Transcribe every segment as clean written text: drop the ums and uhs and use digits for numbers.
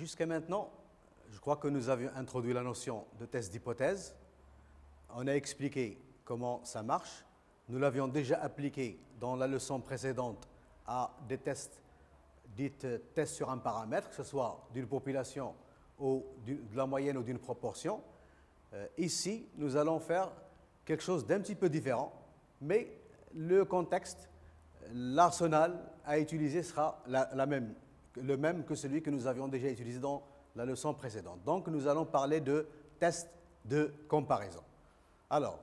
jusqu'à maintenant, je crois que nous avions introduit la notion de test d'hypothèse. On a expliqué comment ça marche. Nous l'avions déjà appliqué dans la leçon précédente à des tests dits tests sur un paramètre, que ce soit d'une population ou de la moyenne ou d'une proportion. Ici, nous allons faire quelque chose d'un petit peu différent, mais le contexte, l'arsenal à utiliser sera le même que celui que nous avions déjà utilisé dans la leçon précédente. Donc, nous allons parler de tests de comparaison. Alors,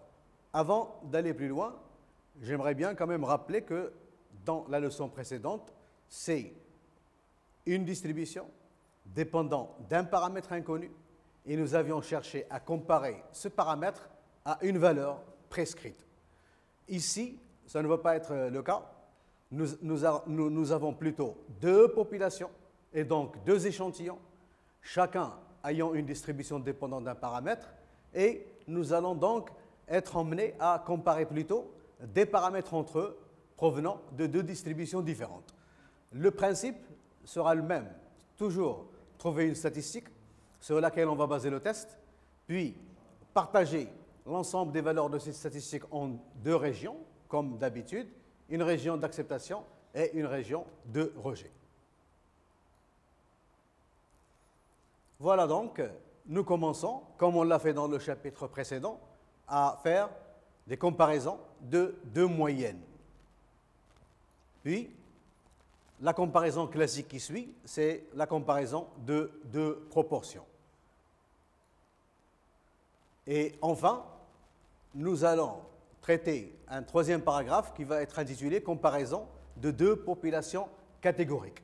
avant d'aller plus loin, j'aimerais bien quand même rappeler que dans la leçon précédente, c'est une distribution dépendant d'un paramètre inconnu et nous avions cherché à comparer ce paramètre à une valeur prescrite. Ici, ça ne va pas être le cas. Nous avons plutôt deux populations et donc deux échantillons, chacun ayant une distribution dépendante d'un paramètre, et nous allons donc être emmenés à comparer plutôt des paramètres entre eux provenant de deux distributions différentes. Le principe sera le même, toujours trouver une statistique sur laquelle on va baser le test, puis partager l'ensemble des valeurs de ces statistiques en deux régions, comme d'habitude, une région d'acceptation et une région de rejet. Voilà donc, nous commençons, comme on l'a fait dans le chapitre précédent, à faire des comparaisons de deux moyennes. Puis, la comparaison classique qui suit, c'est la comparaison de deux proportions. Et enfin, nous allons traiter un troisième paragraphe qui va être intitulé « Comparaison de deux populations catégoriques ».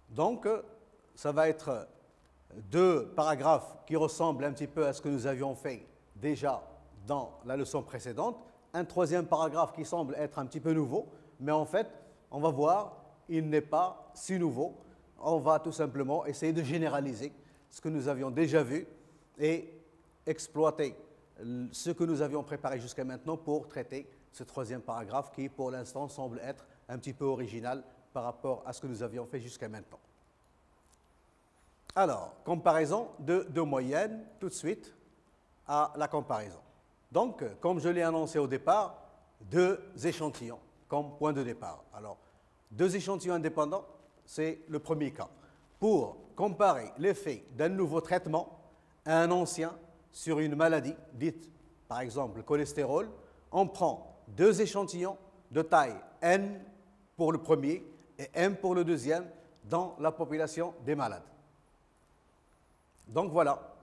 Donc, ça va être deux paragraphes qui ressemblent un petit peu à ce que nous avions fait déjà dans la leçon précédente. Un troisième paragraphe qui semble être un petit peu nouveau, mais en fait, on va voir, il n'est pas si nouveau. On va tout simplement essayer de généraliser ce que nous avions déjà vu et exploiter ce que nous avions préparé jusqu'à maintenant pour traiter ce troisième paragraphe qui, pour l'instant, semble être un petit peu original par rapport à ce que nous avions fait jusqu'à maintenant. Alors, comparaison de deux moyennes, tout de suite à la comparaison. Donc, comme je l'ai annoncé au départ, deux échantillons comme point de départ. Alors, deux échantillons indépendants, c'est le premier cas. Pour comparer l'effet d'un nouveau traitement à un ancien sur une maladie, dite par exemple le cholestérol, on prend deux échantillons de taille N pour le premier et M pour le deuxième dans la population des malades. Donc voilà,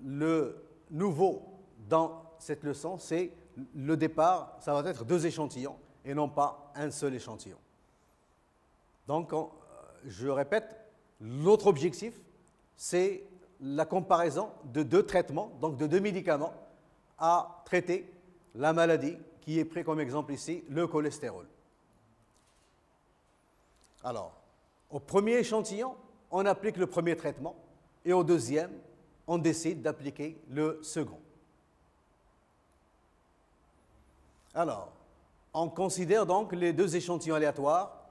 le nouveau dans cette leçon, c'est le départ, ça va être deux échantillons et non pas un seul échantillon. Donc, je répète, l'autre objectif, c'est la comparaison de deux traitements, donc de deux médicaments, à traiter la maladie qui est pris comme exemple ici, le cholestérol. Alors, au premier échantillon, on applique le premier traitement et au deuxième, on décide d'appliquer le second. Alors, on considère donc les deux échantillons aléatoires,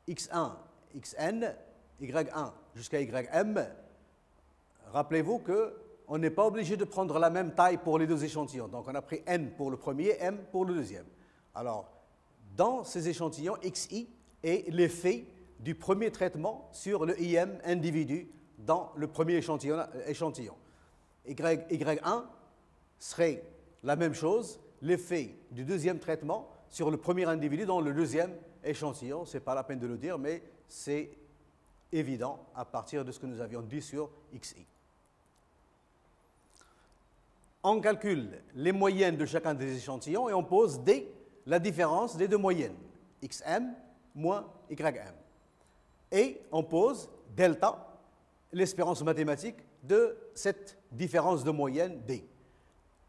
X1, Xn, Y1 jusqu'à Ym. Rappelez-vous qu'on n'est pas obligé de prendre la même taille pour les deux échantillons. Donc, on a pris N pour le premier, M pour le deuxième. Alors, dans ces échantillons, Xi est l'effet du premier traitement sur le IM individu dans le premier échantillon. Y1 serait la même chose, l'effet du deuxième traitement sur le premier individu dans le deuxième échantillon. Ce n'est pas la peine de le dire, mais c'est évident à partir de ce que nous avions dit sur Xi. On calcule les moyennes de chacun des échantillons et on pose D, la différence des deux moyennes, Xm moins Ym. Et on pose delta, l'espérance mathématique de cette différence de moyenne D,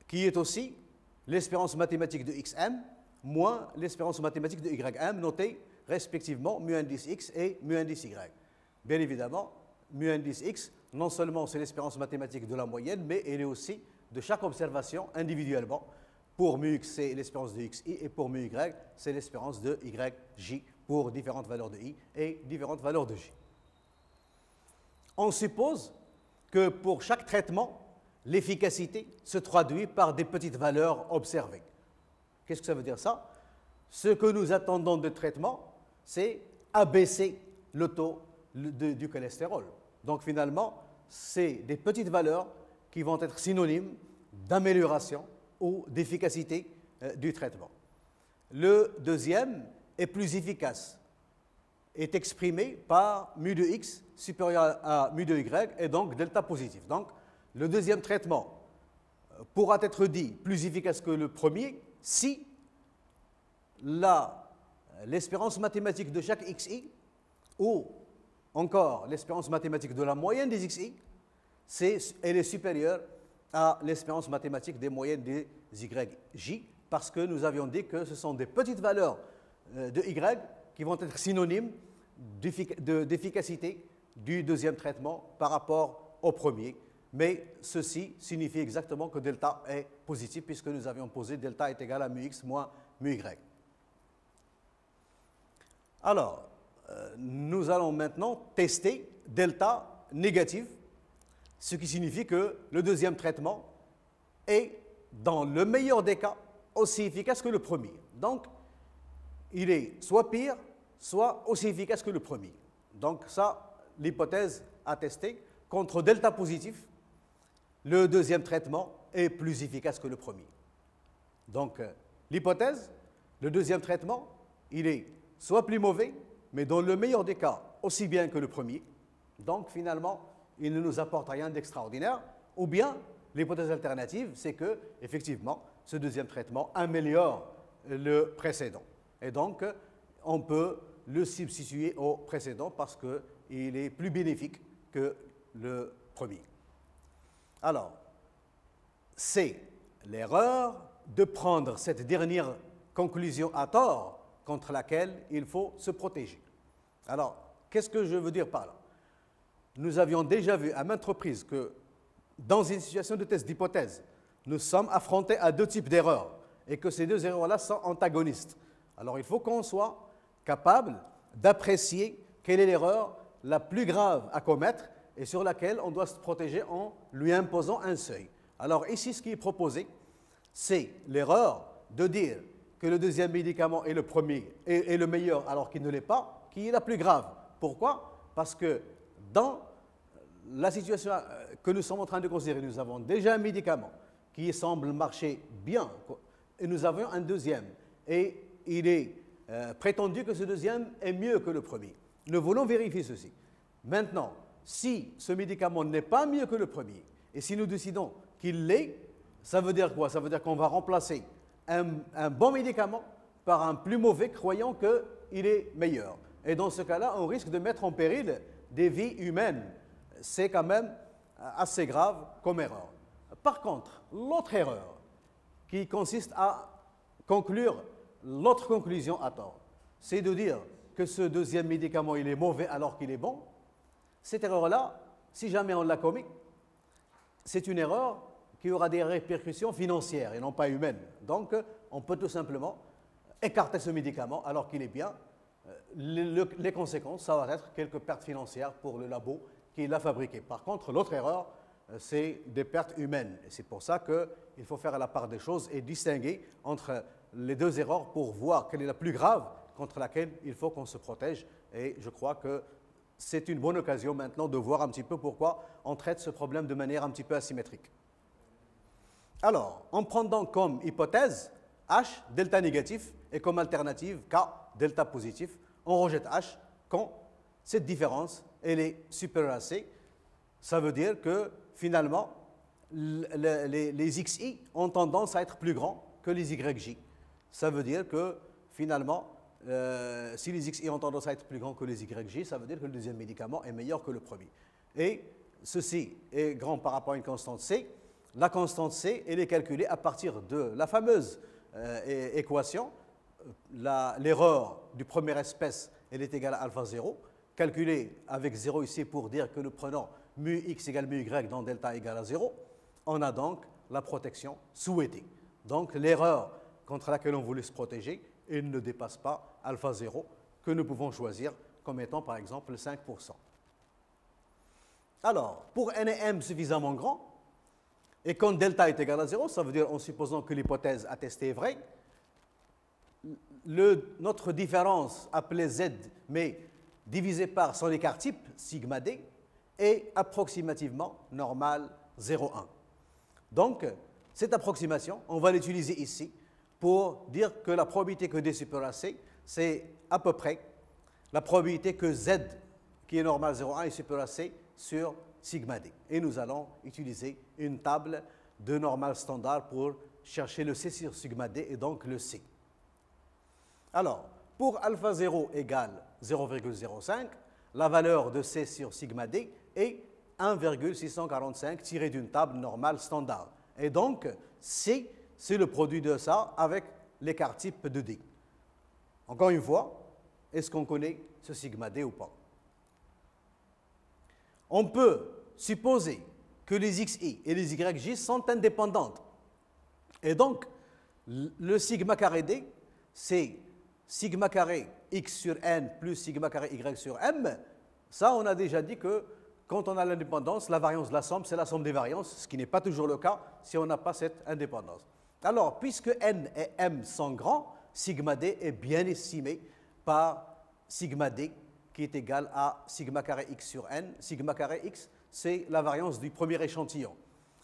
qui est aussi l'espérance mathématique de Xm moins l'espérance mathématique de Ym, notée respectivement mu indice X et mu indice Y. Bien évidemment, mu indice X, non seulement c'est l'espérance mathématique de la moyenne, mais elle est aussi de chaque observation individuellement. Pour mu X, c'est l'espérance de Xi, et pour mu Y, c'est l'espérance de YJ pour différentes valeurs de I et différentes valeurs de J. on suppose que pour chaque traitement, l'efficacité se traduit par des petites valeurs observées. Qu'est-ce que ça veut dire ça? Ce que nous attendons de traitement, c'est abaisser le taux du cholestérol. Donc finalement, c'est des petites valeurs qui vont être synonymes d'amélioration ou d'efficacité du traitement. Le deuxième est plus efficace, est exprimé par mu de x supérieur à mu de y et donc delta positif. Donc le deuxième traitement pourra être dit plus efficace que le premier si l'espérance mathématique de chaque xi ou encore l'espérance mathématique de la moyenne des xi, elle est supérieure à l'espérance mathématique des moyennes des yj, parce que nous avions dit que ce sont des petites valeurs de y qui vont être synonymes d'efficacité du deuxième traitement par rapport au premier. Mais ceci signifie exactement que delta est positif, puisque nous avions posé delta est égal à mu x moins mu y. Alors, nous allons maintenant tester delta négatif, ce qui signifie que le deuxième traitement est, dans le meilleur des cas, aussi efficace que le premier. Donc, il est soit pire, soit aussi efficace que le premier. Donc, ça, l'hypothèse à tester. Contre delta positif, le deuxième traitement est plus efficace que le premier. Donc, l'hypothèse, le deuxième traitement, il est soit plus mauvais, mais dans le meilleur des cas, aussi bien que le premier. Donc, finalement, il ne nous apporte rien d'extraordinaire. Ou bien, l'hypothèse alternative, c'est que, effectivement, ce deuxième traitement améliore le précédent. Et donc, on peut le substituer au précédent parce qu'il est plus bénéfique que le premier. Alors, c'est l'erreur de prendre cette dernière conclusion à tort contre laquelle il faut se protéger. Alors, qu'est-ce que je veux dire par là? Nous avions déjà vu à maintes reprises que dans une situation de test d'hypothèse, nous sommes affrontés à deux types d'erreurs et que ces deux erreurs-là sont antagonistes. Alors, il faut qu'on soit capable d'apprécier quelle est l'erreur la plus grave à commettre et sur laquelle on doit se protéger en lui imposant un seuil. Alors ici, ce qui est proposé, c'est l'erreur de dire que le deuxième médicament est le premier et le meilleur alors qu'il ne l'est pas, qui est la plus grave. Pourquoi? Parce que dans la situation que nous sommes en train de considérer, nous avons déjà un médicament qui semble marcher bien et nous avons un deuxième. Et il est prétendu que ce deuxième est mieux que le premier. Nous voulons vérifier ceci. Maintenant, si ce médicament n'est pas mieux que le premier, et si nous décidons qu'il l'est, ça veut dire quoi? Ça veut dire qu'on va remplacer un bon médicament par un plus mauvais, croyant qu'il est meilleur. Et dans ce cas-là, on risque de mettre en péril des vies humaines. C'est quand même assez grave comme erreur. Par contre, l'autre erreur, qui consiste à conclure l'autre conclusion à tort, c'est de dire que ce deuxième médicament il est mauvais alors qu'il est bon. Cette erreur-là, si jamais on la commet, c'est une erreur qui aura des répercussions financières et non pas humaines. Donc, on peut tout simplement écarter ce médicament alors qu'il est bien. Les conséquences, ça va être quelques pertes financières pour le labo qui l'a fabriqué. Par contre, l'autre erreur, c'est des pertes humaines. Et c'est pour ça qu'il faut faire la part des choses et distinguer entre les deux erreurs pour voir quelle est la plus grave contre laquelle il faut qu'on se protège. Et je crois que c'est une bonne occasion maintenant de voir un petit peu pourquoi on traite ce problème de manière un petit peu asymétrique. Alors, en prenant comme hypothèse H, delta négatif, et comme alternative K, delta positif, on rejette H quand cette différence elle est supérieure à C. Ça veut dire que finalement, les XI ont tendance à être plus grands que les YJ. Ça veut dire que finalement, si les XI ont tendance à être plus grands que les YJ, ça veut dire que le deuxième médicament est meilleur que le premier. Et ceci est grand par rapport à une constante C. La constante C, elle est calculée à partir de la fameuse équation. L'erreur du première espèce, elle est égale à alpha 0, calculée avec 0 ici pour dire que nous prenons mu x égale mu y dans delta égale à 0. On a donc la protection souhaitée. Donc l'erreur contre laquelle on voulait se protéger, elle ne dépasse pas alpha 0, que nous pouvons choisir comme étant par exemple 5%. Alors, pour n et m suffisamment grand, et quand delta est égal à 0, ça veut dire en supposant que l'hypothèse à tester est vraie, notre différence appelée z, mais divisée par son écart type, sigma d, est approximativement normale 0,1. Donc, cette approximation, on va l'utiliser ici pour dire que la probabilité que d supérieur à c, c'est à peu près la probabilité que z, qui est normale 0,1, est supérieur à c sur sigma d. Et nous allons utiliser une table de normale standard pour chercher le c sur sigma d et donc le c. Alors, pour alpha 0 égale 0,05, la valeur de c sur sigma d est 1,645 tiré d'une table normale standard. Et donc, c, c'est le produit de ça avec l'écart type de d. Encore une fois, est-ce qu'on connaît ce sigma d ou pas? On peut supposer que les xi et les yj sont indépendantes. Et donc, le sigma carré d, c'est sigma carré x sur n plus sigma carré y sur m. Ça, on a déjà dit que quand on a l'indépendance, la variance de la somme, c'est la somme des variances, ce qui n'est pas toujours le cas si on n'a pas cette indépendance. Alors, puisque n et m sont grands, sigma d est bien estimé par sigma d, qui est égal à sigma carré x sur n. Sigma carré x, c'est la variance du premier échantillon.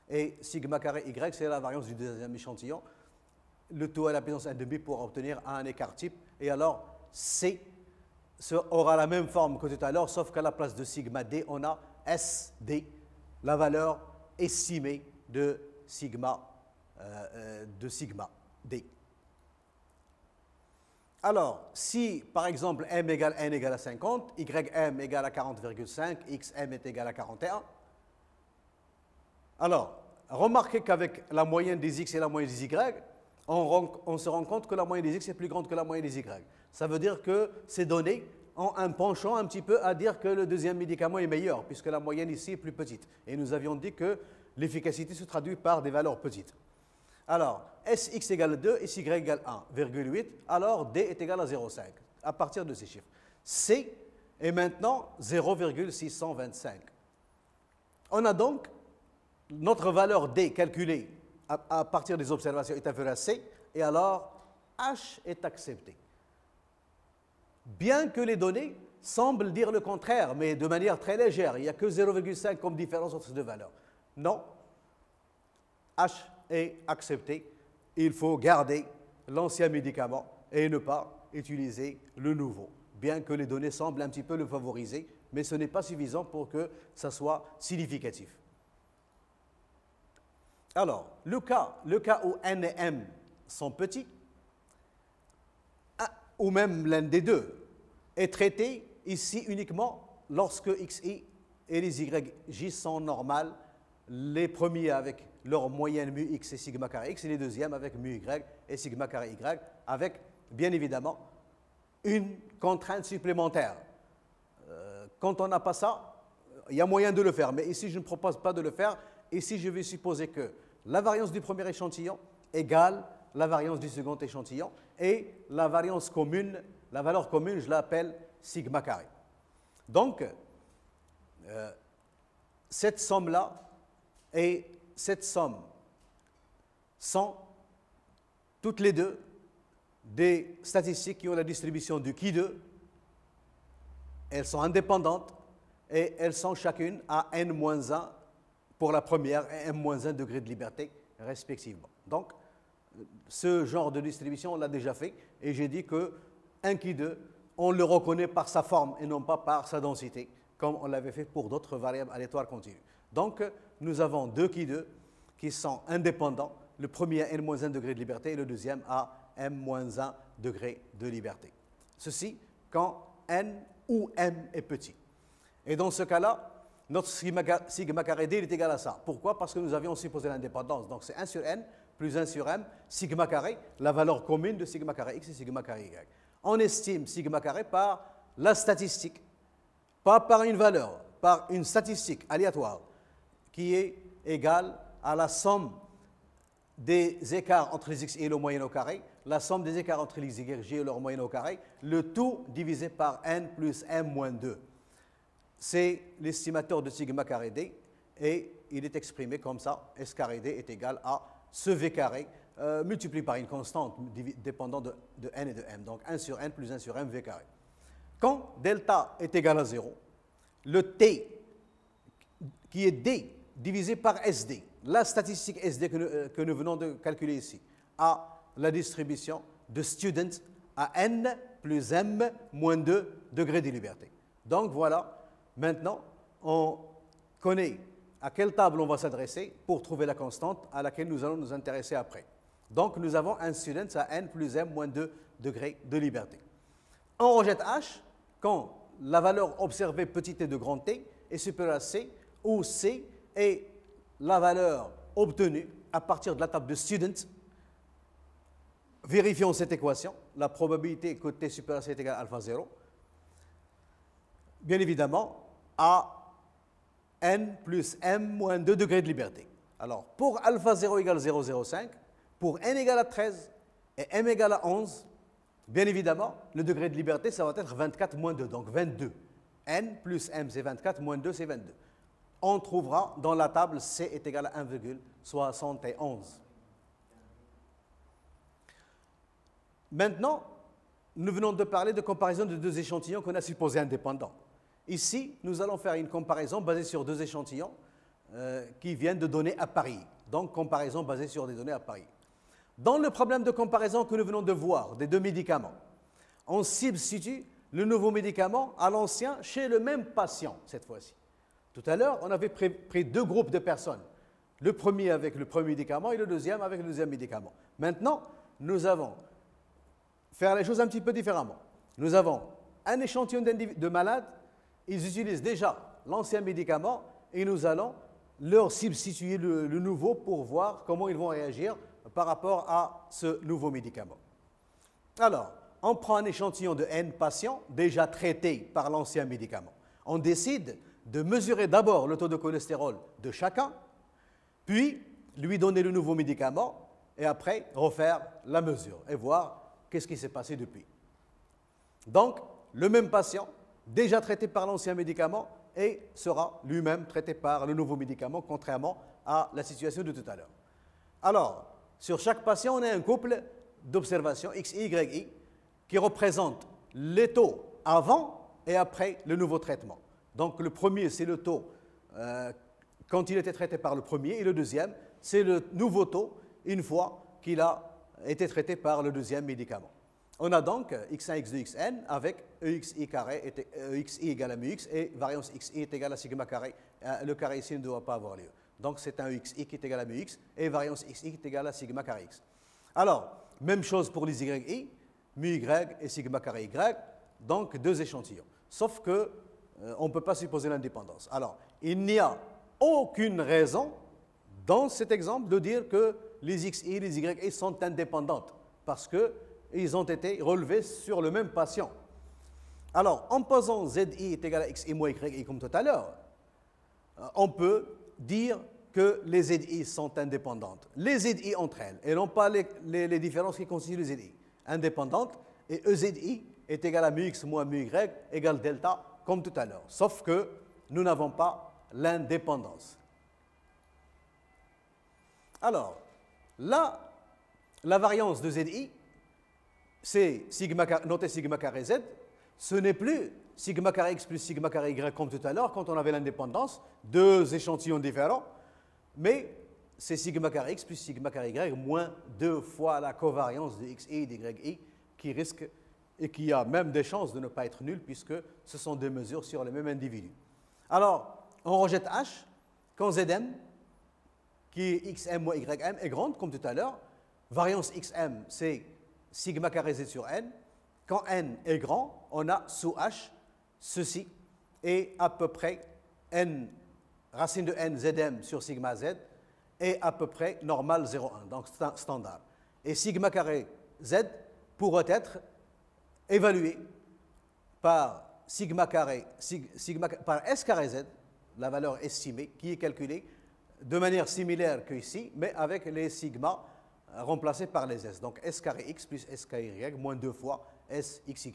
Et sigma carré y, c'est la variance du deuxième échantillon. Le tout à la puissance n² pour obtenir un écart type. Et alors, c aura la même forme que tout à l'heure, sauf qu'à la place de sigma d, on a sd, la valeur estimée de sigma d. Alors, si par exemple m égale n égale à 50, ym égale à 40,5, xm est égal à 41, alors, remarquez qu'avec la moyenne des x et la moyenne des y, on se rend compte que la moyenne des x est plus grande que la moyenne des y. Ça veut dire que ces données ont un penchant un petit peu à dire que le deuxième médicament est meilleur, puisque la moyenne ici est plus petite. Et nous avions dit que l'efficacité se traduit par des valeurs petites. Alors, Sx égale 2, Sy égale 1,8, alors D est égal à 0,5, à partir de ces chiffres. C est maintenant 0,625. On a donc notre valeur D calculée à partir des observations est inférieure à C, et alors H est accepté. Bien que les données semblent dire le contraire, mais de manière très légère, il n'y a que 0,5 comme différence entre ces deux valeurs. Non, H est accepté. Il faut garder l'ancien médicament et ne pas utiliser le nouveau, bien que les données semblent un petit peu le favoriser, mais ce n'est pas suffisant pour que ça soit significatif. Alors, le cas où n et m sont petits, ou même l'un des deux, est traité ici uniquement lorsque xi et les yj sont normales, les premiers avec leur moyenne mu x et sigma carré x, et les deuxièmes avec mu y et sigma carré y, avec, bien évidemment, une contrainte supplémentaire. Quand on n'a pas ça, il y a moyen de le faire, mais ici je ne propose pas de le faire. Ici je vais supposer que la variance du premier échantillon égale la variance du second échantillon, et la variance commune, la valeur commune, je l'appelle sigma carré. Donc, cette somme-là et cette somme sont toutes les deux des statistiques qui ont la distribution du qui2. Elles sont indépendantes et elles sont chacune à n-1 pour la première et m-1 degré de liberté respectivement. Donc, ce genre de distribution, on l'a déjà fait, et j'ai dit que un qui2, on le reconnaît par sa forme et non pas par sa densité, comme on l'avait fait pour d'autres variables aléatoires continues. Donc, nous avons deux qui2 qui sont indépendants, le premier à n-1 degré de liberté et le deuxième à m-1 degré de liberté. Ceci quand n ou m est petit. Et dans ce cas-là, notre sigma carré d est égal à ça. Pourquoi? Parce que nous avions supposé l'indépendance. Donc, c'est 1 sur n plus 1 sur m, sigma carré, la valeur commune de sigma carré x et sigma carré y. On estime sigma carré par la statistique, pas par une valeur, par une statistique aléatoire qui est égale à la somme des écarts entre les x et le moyenne au carré, la somme des écarts entre les y et leur moyenne au carré, le tout divisé par n plus m moins 2. c'est l'estimateur de sigma carré d, et il est exprimé comme ça, S carré d est égal à ce V carré, multiplié par une constante dépendant de n et de m, donc 1 sur n plus 1 sur m V carré. Quand delta est égal à 0, le t, qui est d, divisé par SD, la statistique SD que nous venons de calculer ici, a la distribution de students à n plus m moins 2 degrés de liberté. Donc voilà, maintenant, on connaît à quelle table on va s'adresser pour trouver la constante à laquelle nous allons nous intéresser après. Donc nous avons un student à n plus m moins 2 degrés de liberté. On rejette h quand la valeur observée petit t de grand T est supérieure à C, où C est la valeur obtenue à partir de la table de student. Vérifions cette équation, la probabilité que t supérieur à C est égal à alpha 0. Bien évidemment, à n plus m moins 2 degrés de liberté. Alors, pour alpha 0 égale 0,05, pour n égale à 13 et m égale à 11, bien évidemment, le degré de liberté, ça va être 24 moins 2, donc 22. n plus m, c'est 24, moins 2, c'est 22. On trouvera dans la table C est égal à 1,71. Maintenant, nous venons de parler de comparaison de deux échantillons qu'on a supposés indépendants. Ici, nous allons faire une comparaison basée sur deux échantillons qui viennent de données à Paris. Donc, comparaison basée sur des données à Paris. Dans le problème de comparaison que nous venons de voir des deux médicaments, on substitue le nouveau médicament à l'ancien chez le même patient, cette fois-ci. Tout à l'heure, on avait pris deux groupes de personnes. Le premier avec le premier médicament et le deuxième avec le deuxième médicament. Maintenant, nous allons faire les choses un petit peu différemment. Nous avons un échantillon de malades, ils utilisent déjà l'ancien médicament et nous allons leur substituer le nouveau pour voir comment ils vont réagir par rapport à ce nouveau médicament. Alors, on prend un échantillon de N patients déjà traités par l'ancien médicament. On décide de mesurer d'abord le taux de cholestérol de chacun, puis lui donner le nouveau médicament et après refaire la mesure et voir qu'est-ce qui s'est passé depuis. Donc, le même patient, déjà traité par l'ancien médicament, et sera lui-même traité par le nouveau médicament, contrairement à la situation de tout à l'heure. Alors, sur chaque patient, on a un couple d'observations XI, YI qui représente les taux avant et après le nouveau traitement. Donc, le premier, c'est le taux quand il était traité par le premier, et le deuxième, c'est le nouveau taux une fois qu'il a été traité par le deuxième médicament. On a donc x1, x2, xn avec exi carré, exi égale à mu x et variance xi est égale à sigma carré. Le carré ici ne doit pas avoir lieu. Donc c'est un exi qui est égal à mu x et variance xi qui est égale à sigma carré x. Alors, même chose pour les yi, mu y et sigma carré y, donc deux échantillons. Sauf que on ne peut pas supposer l'indépendance. Alors, il n'y a aucune raison dans cet exemple de dire que les xi et les yi sont indépendantes parce qu'ils ont été relevés sur le même patient. Alors, en posant zi est égal à xi moins yi comme tout à l'heure, on peut dire que les zi sont indépendantes. Les zi entre elles, et non pas les différences qui constituent les zi. Indépendantes, et ezi est égal à mu x moins mu y égale delta, comme tout à l'heure. Sauf que nous n'avons pas l'indépendance. Alors, là, la variance de zi, c'est noté sigma carré z, ce n'est plus sigma carré x plus sigma carré y comme tout à l'heure, quand on avait l'indépendance, deux échantillons différents, mais c'est sigma carré x plus sigma carré y moins 2 fois la covariance de xi et d'yi qui risque et qui a même des chances de ne pas être nul puisque ce sont deux mesures sur le même individu. Alors, on rejette h quand zm, qui est xm moins ym, est grande, comme tout à l'heure. Variance xm, c'est sigma carré z sur n. Quand n est grand, on a sous h ceci, et à peu près n, racine de n zm sur sigma z, est à peu près normal 0,1, donc standard. Et sigma carré z pourrait être évalué par sigma carré, par s carré z, la valeur estimée, qui est calculée de manière similaire qu'ici, mais avec les sigma remplacés par les s. Donc s carré x plus s carré y moins 2 fois s xy.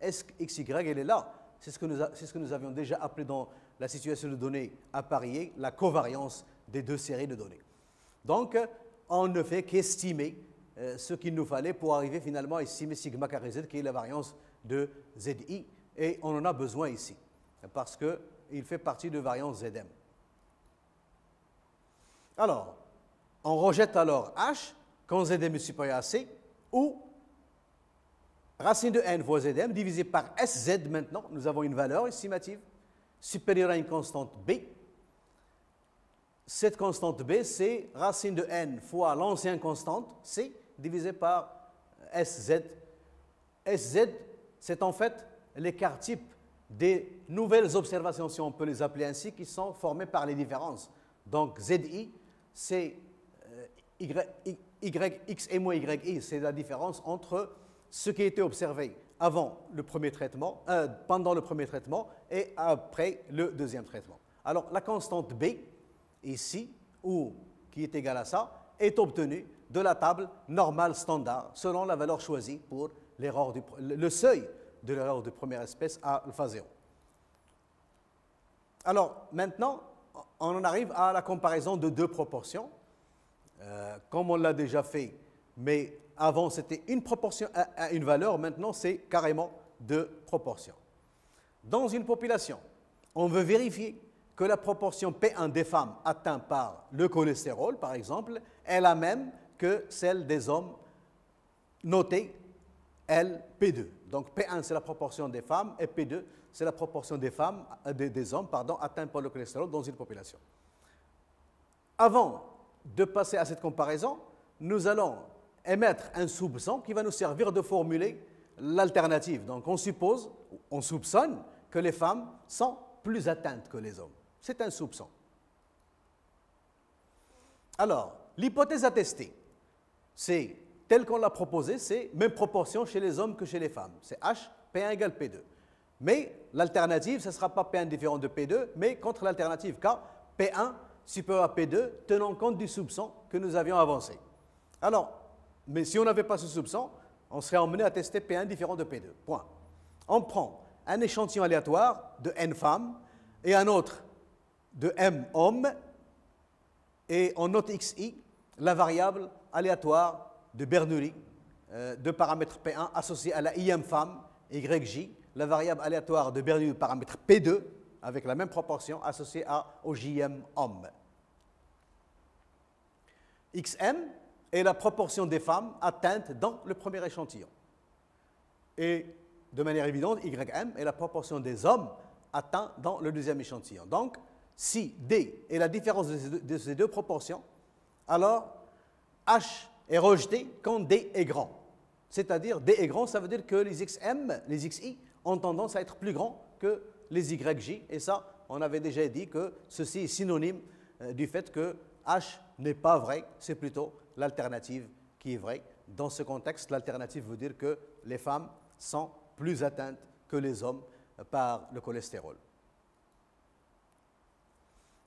S xy, elle est là, c'est ce que nous avions déjà appelé dans la situation de données à parier la covariance des deux séries de données. Donc, on ne fait qu'estimer ce qu'il nous fallait pour arriver finalement à estimer sigma carré z, qui est la variance de zi, et on en a besoin ici, parce qu'il fait partie de variance zm. Alors, on rejette alors h quand zm est supérieur à c, ou racine de n fois zm divisé par sz maintenant, nous avons une valeur estimative supérieure à une constante b. Cette constante b, c'est racine de n fois l'ancienne constante c divisé par sz. Sz, c'est en fait l'écart type des nouvelles observations, si on peut les appeler ainsi, qui sont formées par les différences. Donc zi, c'est yx et moins yi, c'est la différence entre ce qui a été observé avant le premier traitement, pendant le premier traitement et après le deuxième traitement. Alors la constante b, ici, ou qui est égale à ça, est obtenue de la table normale standard selon la valeur choisie pour le seuil de l'erreur de première espèce à alpha 0. Alors maintenant, on en arrive à la comparaison de deux proportions, comme on l'a déjà fait, mais avant c'était une proportion à une valeur, maintenant c'est carrément deux proportions. Dans une population, on veut vérifier que la proportion P1 des femmes atteinte par le cholestérol, par exemple, est la même que celle des hommes notée LP2. Donc P1 c'est la proportion des femmes et P2 c'est la proportion des femmes, des hommes atteints par le cholestérol dans une population. Avant de passer à cette comparaison, nous allons émettre un soupçon qui va nous servir de formuler l'alternative. Donc on soupçonne que les femmes sont plus atteintes que les hommes. C'est un soupçon. Alors, l'hypothèse à tester, c'est, telle qu'on l'a proposée, c'est même proportion chez les hommes que chez les femmes. C'est H, P1 égale P2. Mais l'alternative, ce ne sera pas P1 différent de P2, mais contre l'alternative K, P1 supérieur à P2, tenant compte du soupçon que nous avions avancé. Alors, mais si on n'avait pas ce soupçon, on serait emmené à tester P1 différent de P2. Point. On prend un échantillon aléatoire de N femmes et un autre de M hommes, et on note XI, la variable aléatoire de Bernoulli de paramètre P1 associée à la IM femme, YJ, la variable aléatoire de Bernoulli de paramètre P2 avec la même proportion associée au JM homme. XM est la proportion des femmes atteintes dans le premier échantillon. Et de manière évidente, YM est la proportion des hommes atteints dans le deuxième échantillon. Donc, si D est la différence de ces deux proportions, alors H est rejeté quand D est grand. C'est-à-dire, D est grand, ça veut dire que les XM, les XI, ont tendance à être plus grands que les YJ. Et ça, on avait déjà dit que ceci est synonyme du fait que H n'est pas vrai, c'est plutôt l'alternative qui est vraie. Dans ce contexte, l'alternative veut dire que les femmes sont plus atteintes que les hommes par le cholestérol.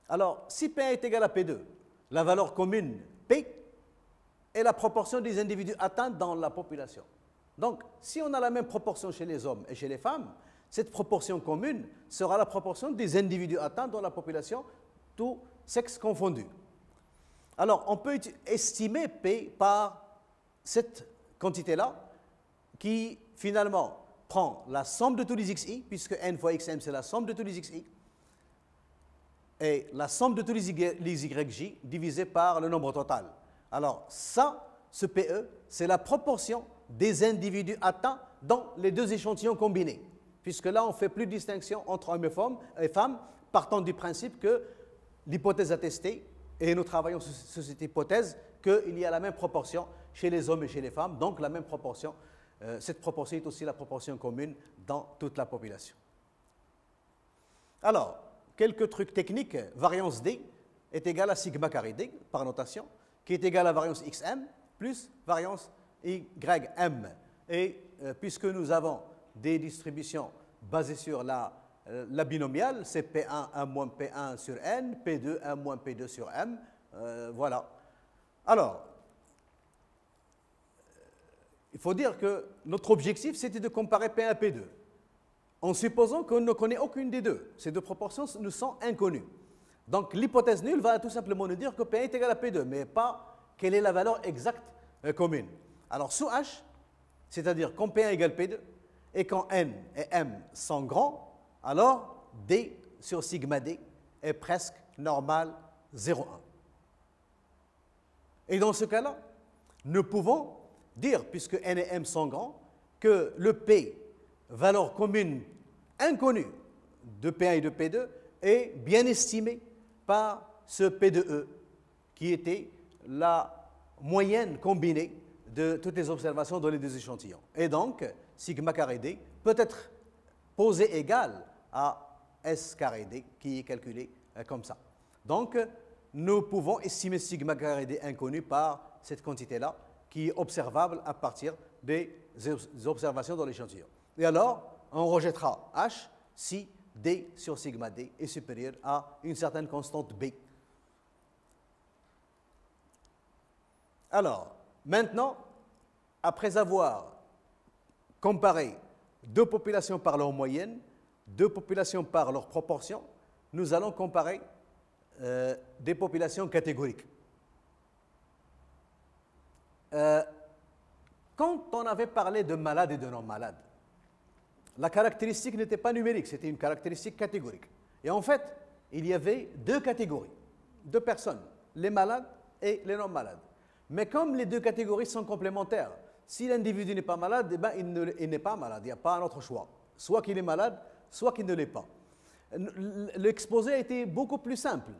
Alors, si P1 est égal à P2, la valeur commune P est la proportion des individus atteints dans la population. Donc, si on a la même proportion chez les hommes et chez les femmes, cette proportion commune sera la proportion des individus atteints dans la population, tous sexes confondus. Alors, on peut estimer P par cette quantité-là, qui finalement prend la somme de tous les XI, puisque N fois XM, c'est la somme de tous les XI, et la somme de tous les YJ divisé par le nombre total. Alors, ça, ce PE, c'est la proportion des individus atteints dans les deux échantillons combinés, puisque là, on ne fait plus de distinction entre hommes et femmes, partant du principe que l'hypothèse a testé, et nous travaillons sur cette hypothèse, qu'il y a la même proportion chez les hommes et chez les femmes, donc la même proportion. Cette proportion est aussi la proportion commune dans toute la population. Alors, quelques trucs techniques. Variance D est égale à sigma carré D, par notation, qui est égale à variance XM plus variance YM. Et puisque nous avons des distributions basées sur la binomiale, c'est P1, 1 moins P1 sur N, P2, 1 moins P2 sur M. Voilà. Alors, il faut dire que notre objectif, c'était de comparer P1 à P2. en supposant qu'on ne connaît aucune des deux. Ces deux proportions nous sont inconnues. Donc l'hypothèse nulle va tout simplement nous dire que P1 est égal à P2, mais pas quelle est la valeur exacte commune. Alors sous H, c'est-à-dire quand P1 égale P2, et quand N et M sont grands, alors D sur sigma D est presque normal 0,1. Et dans ce cas-là, nous pouvons dire, puisque N et M sont grands, que le P, valeur commune inconnue de P1 et de P2, est bien estimé par ce P de E, qui était la moyenne combinée de toutes les observations dans les deux échantillons. Et donc, sigma carré D peut être posé égal à S carré D, qui est calculé comme ça. Donc, nous pouvons estimer sigma carré D inconnu par cette quantité-là, qui est observable à partir des observations dans l'échantillon. Et alors, on rejettera H si D sur sigma D est supérieur à une certaine constante B. Alors, maintenant, après avoir comparé deux populations par leur moyenne, deux populations par leur proportion, nous allons comparer des populations catégoriques. Quand on avait parlé de malades et de non-malades, la caractéristique n'était pas numérique, c'était une caractéristique catégorique. Et en fait, il y avait deux catégories, deux personnes, les malades et les non-malades. Mais comme les deux catégories sont complémentaires, si l'individu n'est pas malade, eh ben il n'est pas malade, il n'y a pas un autre choix. Soit qu'il est malade, soit qu'il ne l'est pas. L'exposé a été beaucoup plus simple.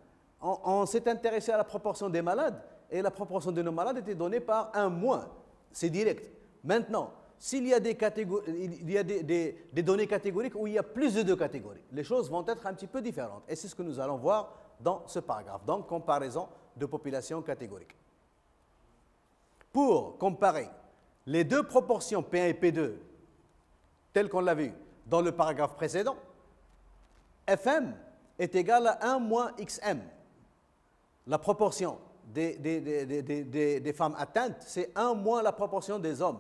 On s'est intéressé à la proportion des malades et la proportion des non-malades était donnée par un moins. C'est direct. Maintenant, s'il y a des données catégoriques où il y a plus de deux catégories, les choses vont être un petit peu différentes. Et c'est ce que nous allons voir dans ce paragraphe. Donc, comparaison de populations catégoriques. Pour comparer les deux proportions P1 et P2, telles qu'on l'a vu dans le paragraphe précédent, Fm est égal à 1 moins Xm. La proportion des femmes atteintes, c'est 1 moins la proportion des hommes.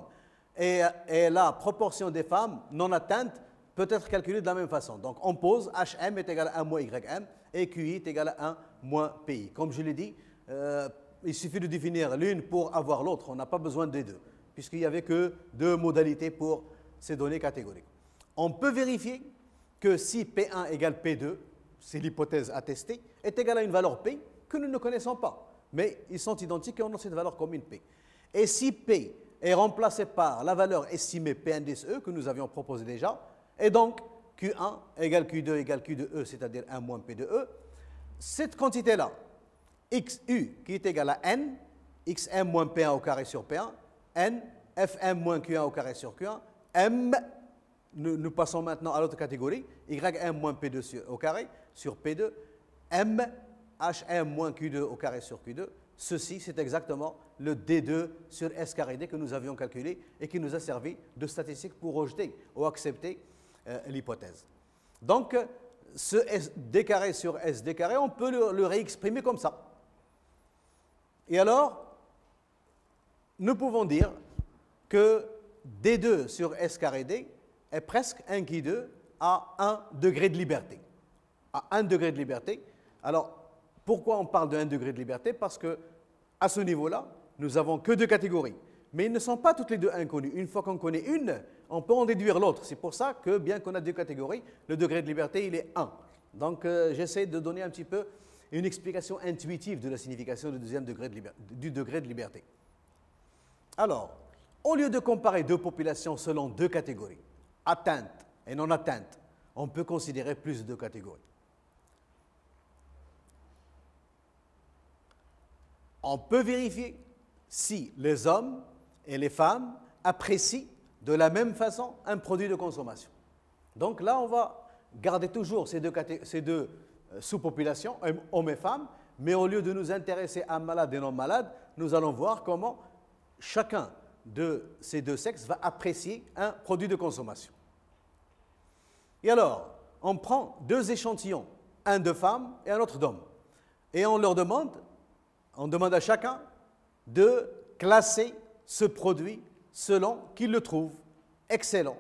Et la proportion des femmes non atteintes peut être calculée de la même façon. Donc, on pose Hm est égal à 1 moins Ym et Qi est égal à 1 moins Pi. Comme je l'ai dit, il suffit de définir l'une pour avoir l'autre. On n'a pas besoin des deux, puisqu'il n'y avait que deux modalités pour ces données catégoriques. On peut vérifier que si P1 égale P2, c'est l'hypothèse attestée, est égal à une valeur P que nous ne connaissons pas. Mais ils sont identiques et on a cette valeur commune P. Et si P est remplacé par la valeur estimée P indice E que nous avions proposé déjà, et donc Q1 égale Q2 égale Q de E, c'est-à-dire 1 moins P de E, cette quantité-là, XU qui est égal à N, XM moins P1 au carré sur P1, N, Fm moins Q1 au carré sur Q1, M, nous passons maintenant à l'autre catégorie, Ym moins P2 au carré sur P2, M, Hm moins Q2 au carré sur Q2, ceci c'est exactement le D2 sur S carré D que nous avions calculé et qui nous a servi de statistique pour rejeter ou accepter l'hypothèse. Donc, ce SD carré sur SD carré, on peut le réexprimer comme ça. Et alors, nous pouvons dire que D2 sur S carré D est presque 1 qui 2 à 1 degré de liberté. À 1 degré de liberté. Alors, pourquoi on parle de 1 degré de liberté? Parce que à ce niveau-là, nous n'avons que deux catégories. Mais ils ne sont pas toutes les deux inconnues. Une fois qu'on connaît une, on peut en déduire l'autre. C'est pour ça que, bien qu'on a deux catégories, le degré de liberté, il est 1. Donc, j'essaie de donner un petit peu une explication intuitive de la signification du degré de liberté. Alors, au lieu de comparer deux populations selon deux catégories, atteintes et non atteintes, on peut considérer plus de deux catégories. On peut vérifier si les hommes et les femmes apprécient de la même façon un produit de consommation. Donc là, on va garder toujours ces deux sous-populations, hommes et femmes, mais au lieu de nous intéresser à malades et non malades, nous allons voir comment chacun de ces deux sexes va apprécier un produit de consommation. Et alors, on prend deux échantillons, un de femmes et un autre d'hommes, et on demande à chacun de classer ce produit selon qu'il le trouve excellent,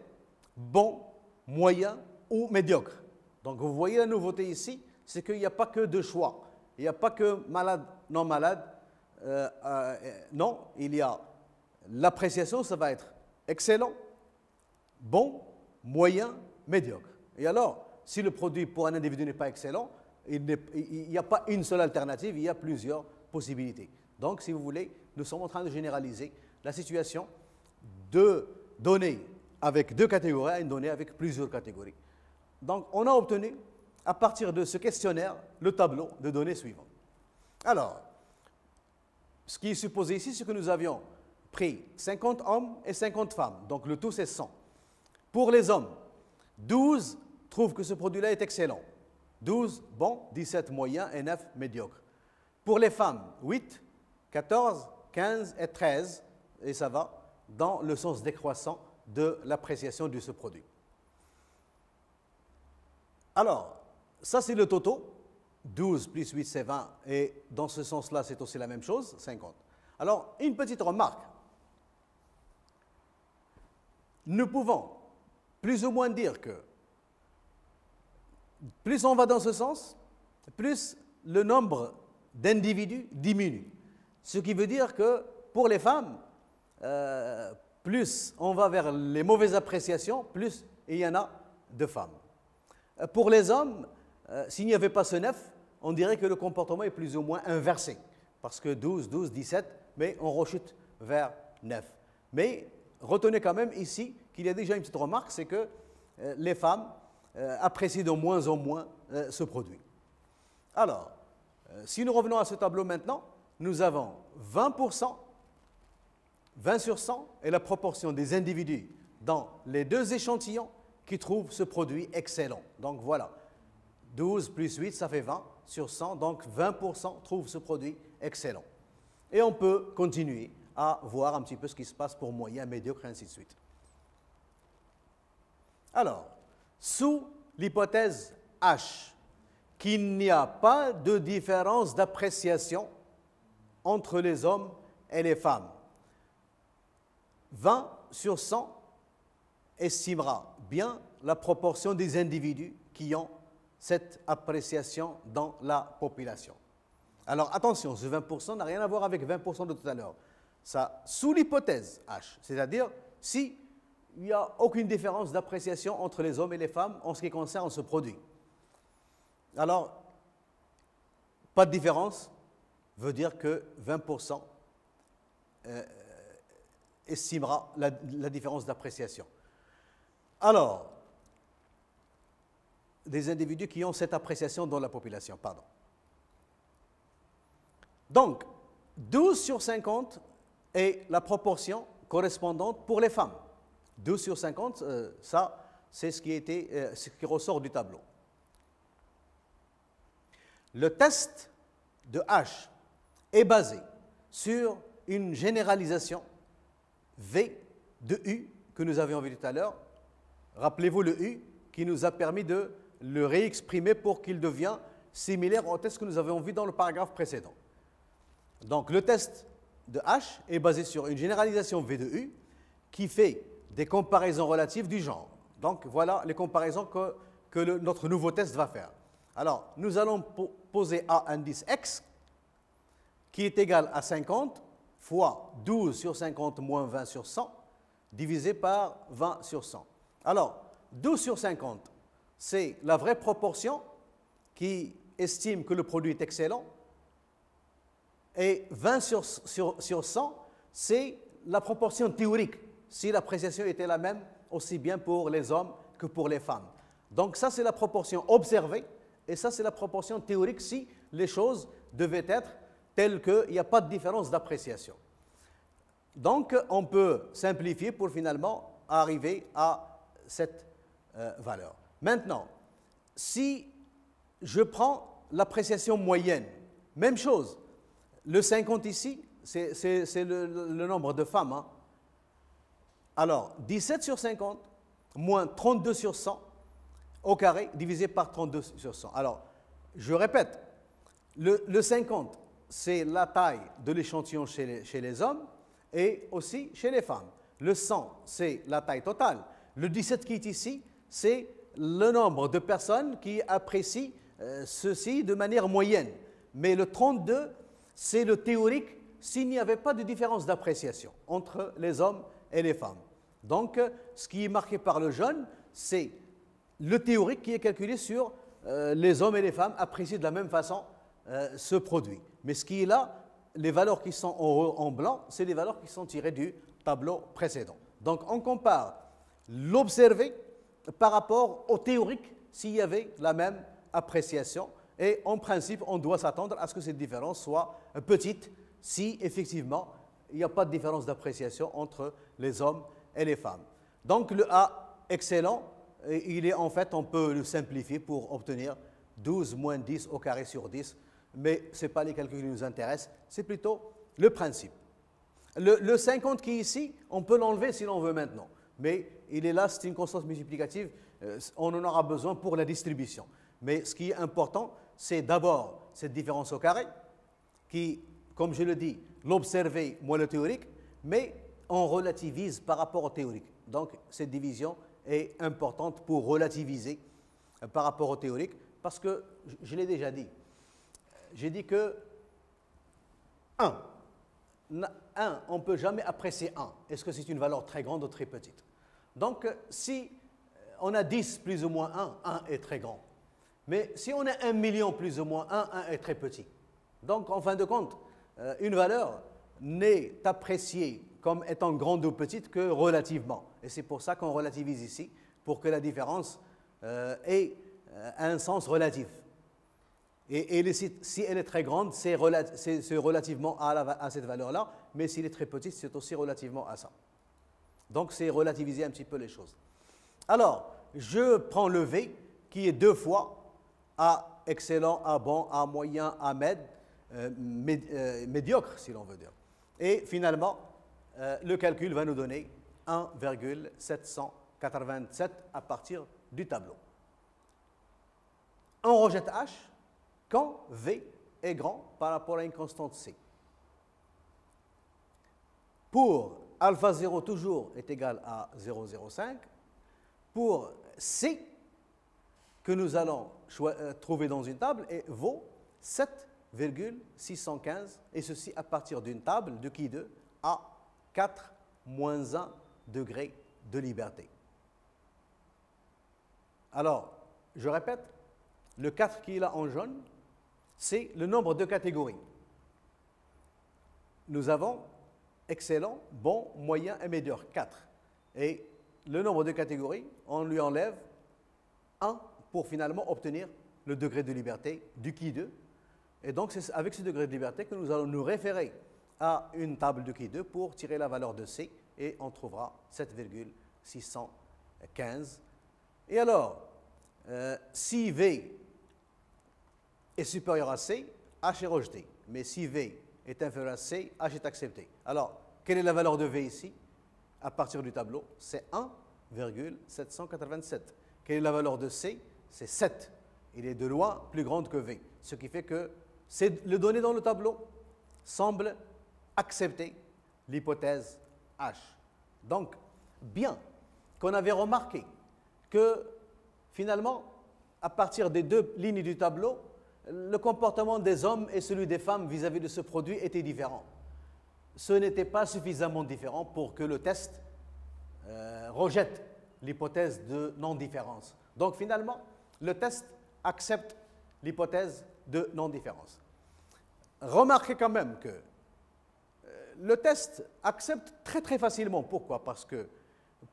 bon, moyen ou médiocre. Donc vous voyez la nouveauté ici, c'est qu'il n'y a pas que deux choix. Il n'y a pas que malade, non malade. Non, il y a l'appréciation, ça va être excellent, bon, moyen, médiocre. Et alors, si le produit pour un individu n'est pas excellent, il n'y a pas une seule alternative, il y a plusieurs possibilités. Donc, si vous voulez, nous sommes en train de généraliser la situation de données avec deux catégories à une donnée avec plusieurs catégories. Donc, on a obtenu, à partir de ce questionnaire, le tableau de données suivant. Alors, ce qui est supposé ici, c'est que nous avions pris 50 hommes et 50 femmes. Donc, le tout, c'est 100. Pour les hommes, 12 trouvent que ce produit-là est excellent. 12 bon, 17 moyen et 9 médiocre. Pour les femmes, 8, 14, 15 et 13, et ça va dans le sens décroissant de l'appréciation de ce produit. Alors, ça c'est le toto. 12 plus 8, c'est 20, et dans ce sens-là, c'est aussi la même chose, 50. Alors, une petite remarque. Nous pouvons plus ou moins dire que plus on va dans ce sens, plus le nombre d'individus diminue. Ce qui veut dire que pour les femmes, plus on va vers les mauvaises appréciations, plus il y en a de femmes. Pour les hommes, s'il n'y avait pas ce 9, on dirait que le comportement est plus ou moins inversé. Parce que 12, 12, 17, mais on rechute vers 9. Mais retenez quand même ici qu'il y a déjà une petite remarque, c'est que les femmes apprécient de moins en moins ce produit. Alors, si nous revenons à ce tableau maintenant, nous avons 20%, 20 sur 100, et la proportion des individus dans les deux échantillons qui trouvent ce produit excellent. Donc voilà, 12 plus 8, ça fait 20 sur 100, donc 20% trouvent ce produit excellent. Et on peut continuer à voir un petit peu ce qui se passe pour moyen, médiocre, et ainsi de suite. Alors, sous l'hypothèse H, qu'il n'y a pas de différence d'appréciation entre les hommes et les femmes, 20 sur 100 estimera bien la proportion des individus qui ont cette appréciation dans la population. Alors attention, ce 20% n'a rien à voir avec 20% de tout à l'heure. Ça, sous l'hypothèse H, c'est-à-dire si il n'y a aucune différence d'appréciation entre les hommes et les femmes en ce qui concerne ce produit. Alors, pas de différence veut dire que 20% estimera la différence d'appréciation. Alors, des individus qui ont cette appréciation dans la population, pardon. Donc, 12 sur 50 est la proportion correspondante pour les femmes. 12 sur 50, ça, c'est ce qui ressort du tableau. Le test de H est basé sur une généralisation V de U que nous avions vu tout à l'heure. Rappelez-vous le U qui nous a permis de le réexprimer pour qu'il devienne similaire au test que nous avions vu dans le paragraphe précédent. Donc le test de H est basé sur une généralisation V de U qui fait des comparaisons relatives du genre. Donc voilà les comparaisons que notre nouveau test va faire. Alors nous allons poser A indice X qui est égal à 50 fois 12 sur 50 moins 20 sur 100 divisé par 20 sur 100. Alors 12 sur 50, c'est la vraie proportion qui estime que le produit est excellent. Et 20 sur 100, c'est la proportion théorique, si l'appréciation était la même aussi bien pour les hommes que pour les femmes. Donc ça, c'est la proportion observée, et ça, c'est la proportion théorique si les choses devaient être telles qu'il n'y a pas de différence d'appréciation. Donc, on peut simplifier pour finalement arriver à cette valeur. Maintenant, si je prends l'appréciation moyenne, même chose. Le 50 ici, c'est le nombre de femmes. Hein. Alors, 17 sur 50 moins 32 sur 100 au carré divisé par 32 sur 100. Alors, je répète, le 50, c'est la taille de l'échantillon chez les hommes et aussi chez les femmes. Le 100, c'est la taille totale. Le 17 qui est ici, c'est le nombre de personnes qui apprécient ceci de manière moyenne. Mais le 32, c'est le théorique s'il n'y avait pas de différence d'appréciation entre les hommes et les femmes. Donc, ce qui est marqué par le jaune, c'est le théorique qui est calculé sur les hommes et les femmes apprécient de la même façon ce produit. Mais ce qui est là, les valeurs qui sont en blanc, c'est les valeurs qui sont tirées du tableau précédent. Donc, on compare l'observé par rapport au théorique s'il y avait la même appréciation. Et en principe, on doit s'attendre à ce que cette différence soit petite si effectivement il n'y a pas de différence d'appréciation entre les hommes et les femmes. Donc le A excellent, il est en fait, on peut le simplifier pour obtenir 12 moins 10 au carré sur 10, mais ce n'est pas les calculs qui nous intéressent, c'est plutôt le principe. Le 50 qui est ici, on peut l'enlever si l'on veut maintenant, mais il est là, c'est une constante multiplicative, on en aura besoin pour la distribution. Mais ce qui est important, c'est d'abord cette différence au carré, qui, comme je le dis, l'observé moins le théorique, mais on relativise par rapport au théorique. Donc, cette division est importante pour relativiser par rapport au théorique, parce que, je l'ai déjà dit, j'ai dit que 1, on ne peut jamais apprécier 1. Est-ce que c'est une valeur très grande ou très petite? Donc, si on a 10 plus ou moins 1 est très grand. Mais si on a 1 million plus ou moins 1 est très petit. Donc, en fin de compte, une valeur n'est appréciée comme étant grande ou petite que relativement. Et c'est pour ça qu'on relativise ici, pour que la différence ait un sens relatif. Et si elle est très grande, c'est relativement à cette valeur-là, mais s'il est très petit, c'est aussi relativement à ça. Donc, c'est relativiser un petit peu les choses. Alors, je prends le V, qui est 2 fois A excellent, A bon, A moyen, A médiocre, si l'on veut dire. Et finalement, le calcul va nous donner 1,787 à partir du tableau. On rejette H quand V est grand par rapport à une constante C. Pour alpha 0 toujours est égal à 0,05. Pour C, que nous allons trouver dans une table, et vaut 7,615, et ceci à partir d'une table de qui 2 à 4 moins 1 degré de liberté. Alors, je répète, le 4 qui est là en jaune, c'est le nombre de catégories. Nous avons excellent, bon, moyen et médiocre, 4. Et le nombre de catégories, on lui enlève 1 pour finalement obtenir le degré de liberté du qui 2. Et donc, c'est avec ce degré de liberté que nous allons nous référer à une table de qui 2 pour tirer la valeur de C, et on trouvera 7,615. Et alors, si V est supérieur à C, H est rejeté. Mais si V est inférieur à C, H est accepté. Alors, quelle est la valeur de V ici? À partir du tableau, c'est 1,787. Quelle est la valeur de C? C'est 7. Il est de loin plus grande que V. Ce qui fait que le donné dans le tableau semble accepter l'hypothèse H. Donc, bien qu'on avait remarqué que finalement, à partir des 2 lignes du tableau, le comportement des hommes et celui des femmes vis-à-vis de ce produit était différent. Ce n'était pas suffisamment différent pour que le test rejette l'hypothèse de non-différence. Donc finalement, le test accepte l'hypothèse de non-différence. Remarquez quand même que le test accepte très facilement. Pourquoi? Parce que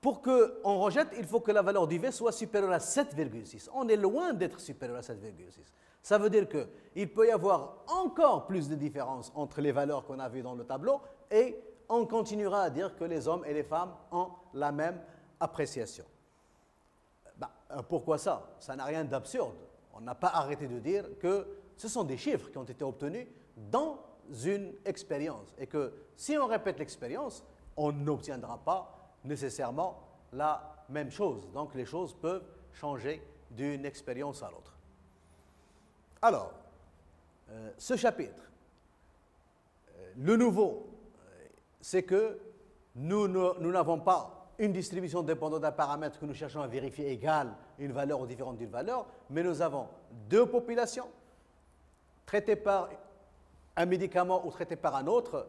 pour qu'on rejette, il faut que la valeur du V soit supérieure à 7,6. On est loin d'être supérieur à 7,6. Ça veut dire qu'il peut y avoir encore plus de différence entre les valeurs qu'on a vues dans le tableau, et on continuera à dire que les hommes et les femmes ont la même appréciation. Pourquoi ça? Ça n'a rien d'absurde. On n'a pas arrêté de dire que ce sont des chiffres qui ont été obtenus dans une expérience, et que si on répète l'expérience, on n'obtiendra pas nécessairement la même chose. Donc les choses peuvent changer d'une expérience à l'autre. Alors, ce chapitre, le nouveau, c'est que nous n'avons pas une distribution dépendante d'un paramètre que nous cherchons à vérifier égale une valeur ou différente d'une valeur, mais nous avons deux populations traitées par un médicament ou traitées par un autre,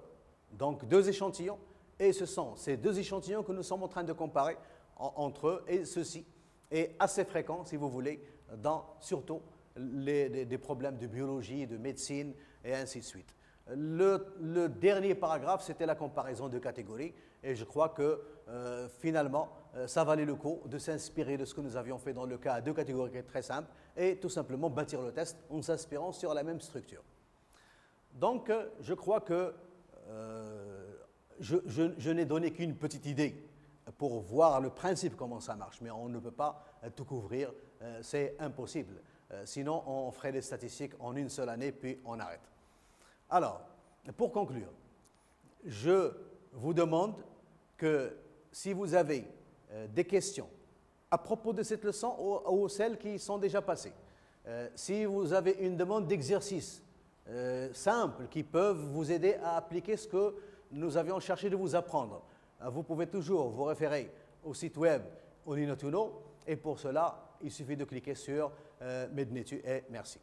donc deux échantillons, et ce sont ces deux échantillons que nous sommes en train de comparer entre eux, et ceci est assez fréquent, si vous voulez, dans surtout des problèmes de biologie, de médecine, et ainsi de suite. Le dernier paragraphe, c'était la comparaison de catégories, et je crois que finalement, ça valait le coup de s'inspirer de ce que nous avions fait dans le cas à deux catégories qui est très simple, et tout simplement bâtir le test en s'inspirant sur la même structure. Donc, je crois que je n'ai donné qu'une petite idée pour voir le principe, comment ça marche, mais on ne peut pas tout couvrir, c'est impossible. Sinon, on ferait des statistiques en une seule année, puis on arrête. Alors, pour conclure, je vous demande que si vous avez des questions à propos de cette leçon ou celles qui sont déjà passées, si vous avez une demande d'exercice simple qui peuvent vous aider à appliquer ce que nous avions cherché de vous apprendre, vous pouvez toujours vous référer au site web Oninotuno, et pour cela, il suffit de cliquer sur Mednetu et merci.